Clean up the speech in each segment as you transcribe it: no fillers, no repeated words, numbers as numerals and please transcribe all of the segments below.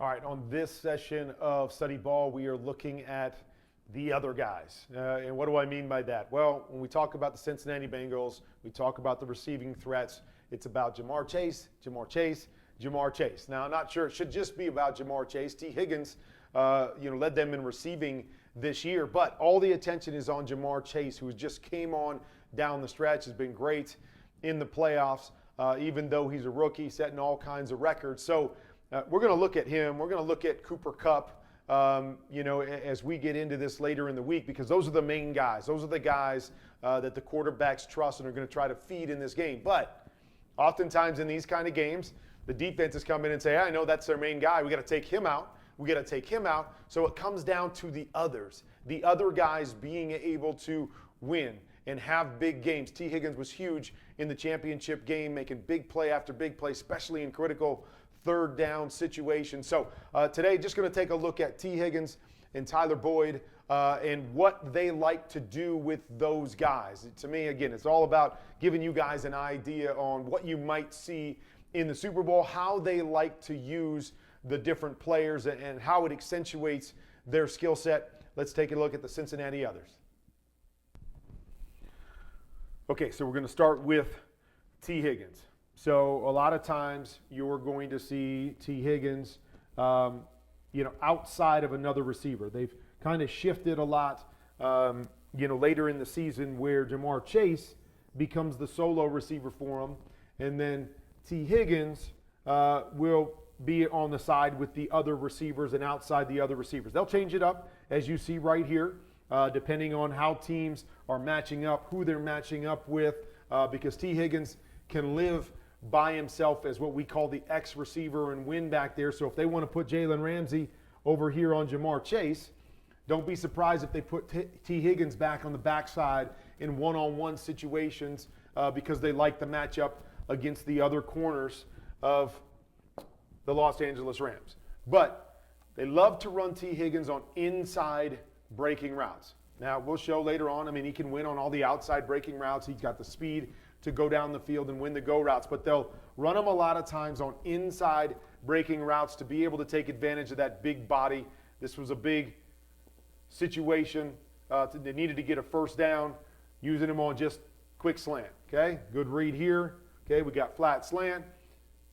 All right, on this session of Study Ball, we are looking at the other guys. And what do I mean by that? Well, when we talk about the Cincinnati Bengals, we talk about the receiving threats. It's about Jamarr Chase, Jamarr Chase, Jamarr Chase. Now, I'm not sure it should just be about Jamarr Chase. T. Higgins, led them in receiving this year, but all the attention is on Jamarr Chase, who just came on down the stretch, has been great in the playoffs, even though he's a rookie, setting all kinds of records. So we're going to look at him. We're going to look at Cooper Kupp, as we get into this later in the week, because those are the main guys. Those are the guys that the quarterbacks trust and are going to try to feed in this game. But oftentimes in these kind of games, the defenses come in and say, I know that's their main guy. We got to take him out. We got to take him out. So it comes down to the others, the other guys being able to win and have big games. T. Higgins was huge in the championship game, making big play after big play, especially in critical third down situations. So today, just going to take a look at T. Higgins and Tyler Boyd and what they like to do with those guys. To me, again, it's all about giving you guys an idea on what you might see in the Super Bowl, how they like to use the different players and how it accentuates their skill set. Let's take a look at the Cincinnati others. Okay, so we're going to start with T. Higgins. So a lot of times you're going to see T. Higgins, outside of another receiver. They've kind of shifted a lot, later in the season where Jamarr Chase becomes the solo receiver for him, and then T. Higgins will be on the side with the other receivers and outside the other receivers. They'll change it up, as you see right here, depending on how teams are matching up, who they're matching up with, because T. Higgins can live by himself as what we call the X receiver and win back there. So if they want to put Jalen Ramsey over here on Jamarr Chase, don't be surprised if they put T. Higgins back on the backside in one-on-one situations because they like the matchup against the other corners of the Los Angeles Rams. But they love to run T. Higgins on inside breaking routes. Now, we'll show later on, he can win on all the outside breaking routes. He's got the speed to go down the field and win the go routes, but they'll run him a lot of times on inside breaking routes to be able to take advantage of that big body. This was a big situation. They needed to get a first down, using him on just quick slant, okay? Good read here, okay? We got flat slant.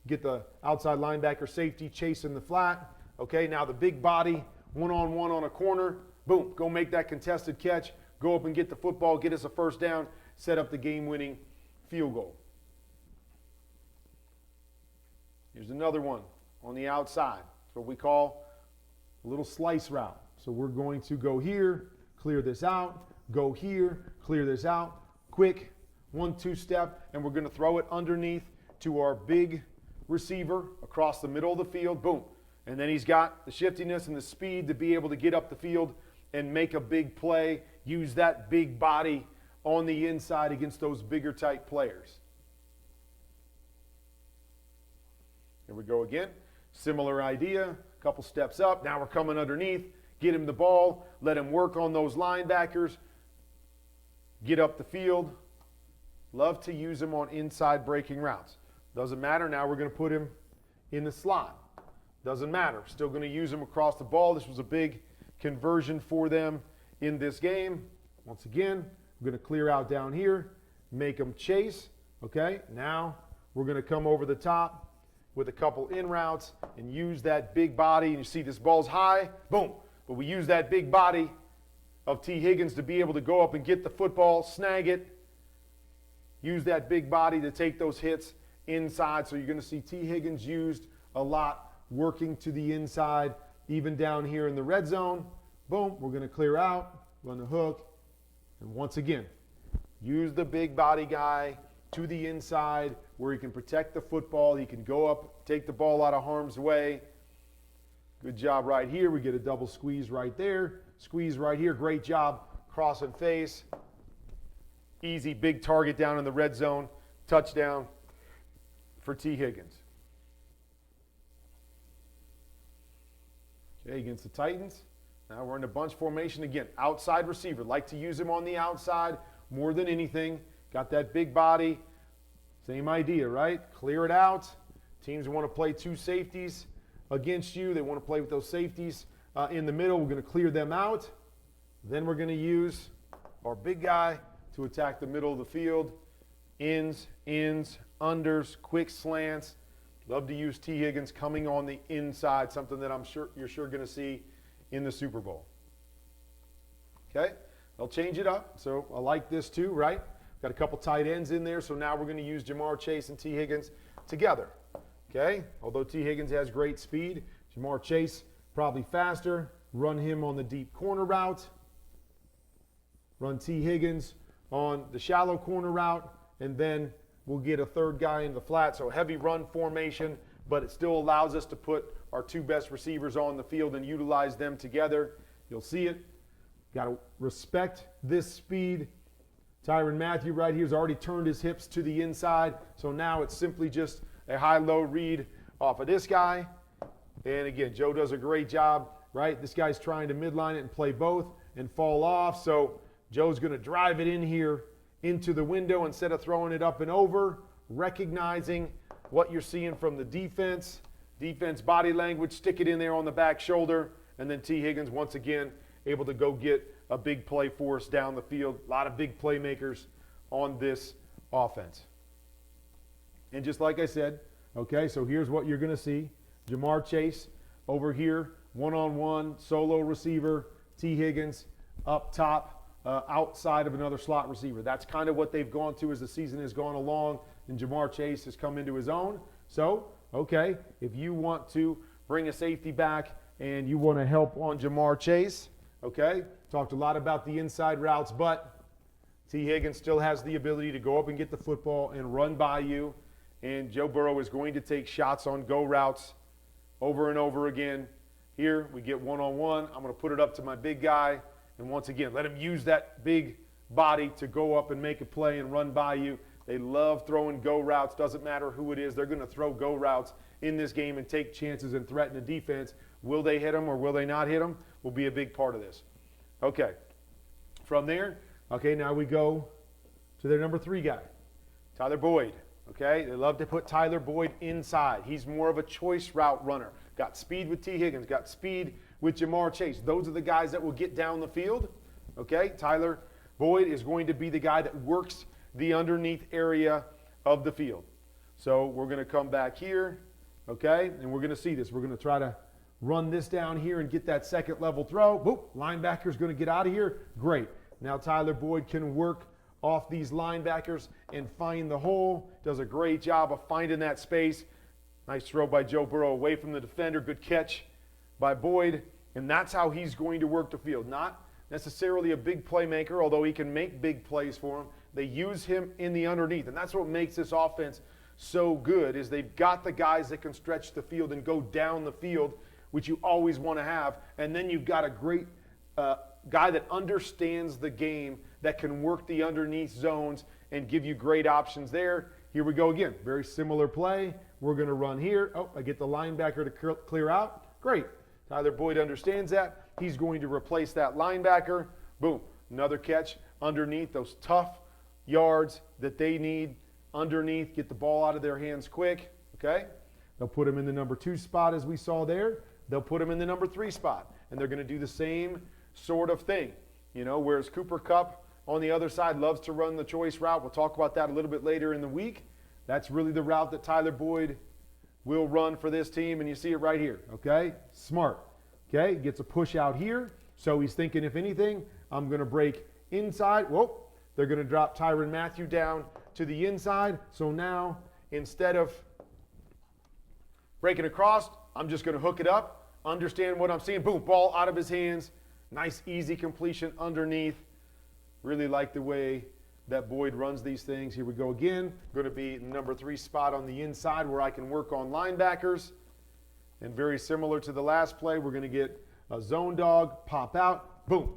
Get the outside linebacker safety chasing the flat, okay? Now the big body, one-on-one on a corner, boom, go make that contested catch, go up and get the football, get us a first down, set up the game-winning field goal. Here's another one on the outside. It's what we call a little slice route. So we're going to go here, clear this out, go here, clear this out, quick 1-2 step, and we're going to throw it underneath to our big receiver across the middle of the field, boom. And then he's got the shiftiness and the speed to be able to get up the field and make a big play, use that big body on the inside against those bigger type players. Here we go again. Similar idea, a couple steps up. Now we're coming underneath, get him the ball, let him work on those linebackers, get up the field. Love to use him on inside breaking routes. Doesn't matter, now we're going to put him in the slot. Doesn't matter, still going to use him across the ball. This was a big conversion for them in this game. Once again, we're going to clear out down here, make them chase, okay? Now we're going to come over the top with a couple in routes and use that big body. And you see this ball's high, boom. But we use that big body of T. Higgins to be able to go up and get the football, snag it, use that big body to take those hits inside. So you're going to see T. Higgins used a lot, working to the inside, even down here in the red zone. Boom, we're going to clear out, run the hook, and once again, use the big body guy to the inside where he can protect the football. He can go up, take the ball out of harm's way. Good job right here. We get a double squeeze right there. Squeeze right here. Great job. Cross and face. Easy, big target down in the red zone. Touchdown for T. Higgins. Okay, against the Titans. Now we're in a bunch formation again. Outside receiver. Like to use him on the outside more than anything. Got that big body. Same idea, right? Clear it out. Teams want to play two safeties. against you. They want to play with those safeties in the middle. We're going to clear them out. Then we're going to use our big guy to attack the middle of the field. Ins, unders, quick slants. Love to use T. Higgins coming on the inside, something that I'm sure you're going to see in the Super Bowl. Okay, they'll change it up. So I like this too, right? Got a couple tight ends in there, so now we're going to use Jamarr Chase and T. Higgins together. Okay, although T. Higgins has great speed, Jamarr Chase probably faster. Run him on the deep corner route. Run T. Higgins on the shallow corner route, and then we'll get a third guy in the flat. So heavy run formation, but it still allows us to put our two best receivers on the field and utilize them together. You'll see it. Got to respect this speed. Tyrann Mathieu right here has already turned his hips to the inside, so now it's simply just a high-low read off of this guy. And again, Joe does a great job, right? This guy's trying to midline it and play both and fall off, so Joe's going to drive it in here into the window instead of throwing it up and over, recognizing what you're seeing from the defense. Defense body language, stick it in there on the back shoulder, and then T. Higgins once again able to go get a big play for us down the field. A lot of big playmakers on this offense. And just like I said, okay, so here's what you're going to see. Jamarr Chase over here, one-on-one, solo receiver. T. Higgins up top, outside of another slot receiver. That's kind of what they've gone to as the season has gone along, and Jamarr Chase has come into his own. So, okay, if you want to bring a safety back and you want to help on Jamarr Chase, okay, talked a lot about the inside routes, but T. Higgins still has the ability to go up and get the football and run by you, and Joe Burrow is going to take shots on go routes over and over again. Here we get one-on-one. I'm going to put it up to my big guy, and once again, let him use that big body to go up and make a play and run by you. They love throwing go routes. Doesn't matter who it is. They're going to throw go routes in this game and take chances and threaten the defense. Will they hit them or will they not hit them? Will be a big part of this. Okay. From there, okay, now we go to their number 3 guy, Tyler Boyd. Okay, they love to put Tyler Boyd inside. He's more of a choice route runner. Got speed with T. Higgins, got speed with Jamarr Chase. Those are the guys that will get down the field. Okay, Tyler Boyd is going to be the guy that works the underneath area of the field. So we're going to come back here, okay, and we're going to see this. We're going to try to run this down here and get that second level throw. Boop, linebacker's going to get out of here. Great. Now Tyler Boyd can work off these linebackers and find the hole. Does a great job of finding that space. Nice throw by Joe Burrow away from the defender. Good catch by Boyd. And that's how he's going to work the field. Not necessarily a big playmaker, although he can make big plays for him. They use him in the underneath. And that's what makes this offense so good, is they've got the guys that can stretch the field and go down the field, which you always want to have. And then you've got a great guy that understands the game, that can work the underneath zones and give you great options there. Here we go again. Very similar play. We're going to run here. Oh, I get the linebacker to clear out. Great. Tyler Boyd understands that. He's going to replace that linebacker. Boom. Another catch underneath, those tough yards that they need underneath. Get the ball out of their hands quick. Okay? They'll put him in the number 2 spot as we saw there. They'll put him in the number 3 spot. And they're going to do the same sort of thing. You know, whereas Cooper Kupp on the other side loves to run the choice route. We'll talk about that a little bit later in the week. That's really the route that Tyler Boyd will run for this team, and you see it right here, okay? Smart, okay? Gets a push out here, so he's thinking, if anything, I'm going to break inside. Whoa, they're going to drop Tyrann Mathieu down to the inside, so now instead of breaking across, I'm just going to hook it up, understand what I'm seeing. Boom, ball out of his hands. Nice, easy completion underneath. Really like the way that Boyd runs these things. Here we go again. Going to be number 3 spot on the inside where I can work on linebackers. And very similar to the last play, we're going to get a zone dog, pop out, boom.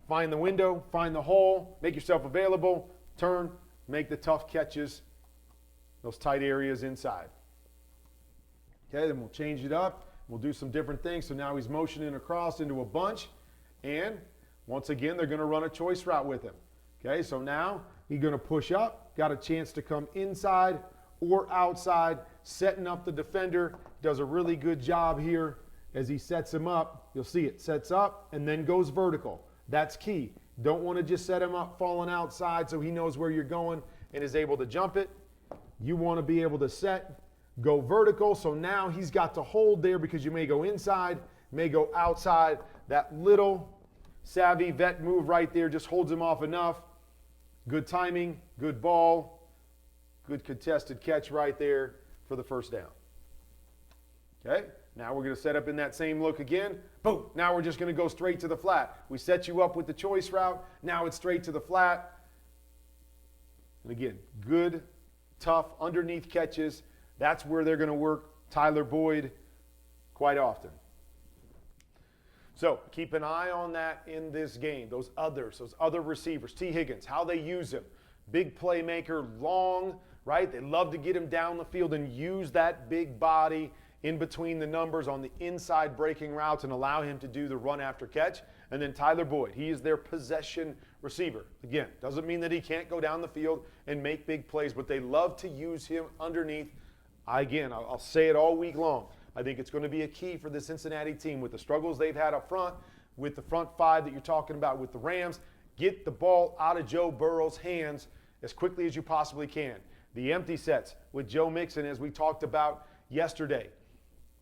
Find the window, find the hole, make yourself available, turn, make the tough catches, those tight areas inside. Okay, then we'll change it up. We'll do some different things. So now he's motioning across into a bunch, and once again, they're going to run a choice route with him. Okay, so now he's going to push up, got a chance to come inside or outside, setting up the defender. Does a really good job here as he sets him up. You'll see it sets up and then goes vertical. That's key. Don't want to just set him up falling outside so he knows where you're going and is able to jump it. You want to be able to set, go vertical. So now he's got to hold there because you may go inside, may go outside. That little savvy vet move right there just holds him off enough. Good timing, good ball, good contested catch right there for the first down. Okay, now we're going to set up in that same look again. Boom, now we're just going to go straight to the flat. We set you up with the choice route. Now it's straight to the flat. And again, good, tough, underneath catches. That's where they're going to work Tyler Boyd quite often. So keep an eye on that in this game. Those other receivers, T. Higgins, how they use him. Big playmaker, long, right? They love to get him down the field and use that big body in between the numbers on the inside breaking routes and allow him to do the run after catch. And then Tyler Boyd, he is their possession receiver. Again, doesn't mean that he can't go down the field and make big plays, but they love to use him underneath. Again, I'll say it all week long. I think it's going to be a key for the Cincinnati team with the struggles they've had up front, with the front five that you're talking about with the Rams. Get the ball out of Joe Burrow's hands as quickly as you possibly can. The empty sets with Joe Mixon, as we talked about yesterday.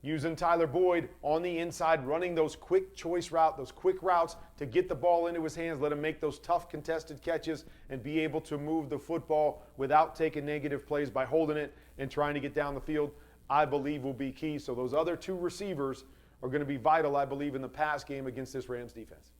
Using Tyler Boyd on the inside, running those quick choice route, those quick routes to get the ball into his hands, let him make those tough contested catches and be able to move the football without taking negative plays by holding it and trying to get down the field, I believe will be key. So those other two receivers are going to be vital, I believe, in the pass game against this Rams defense.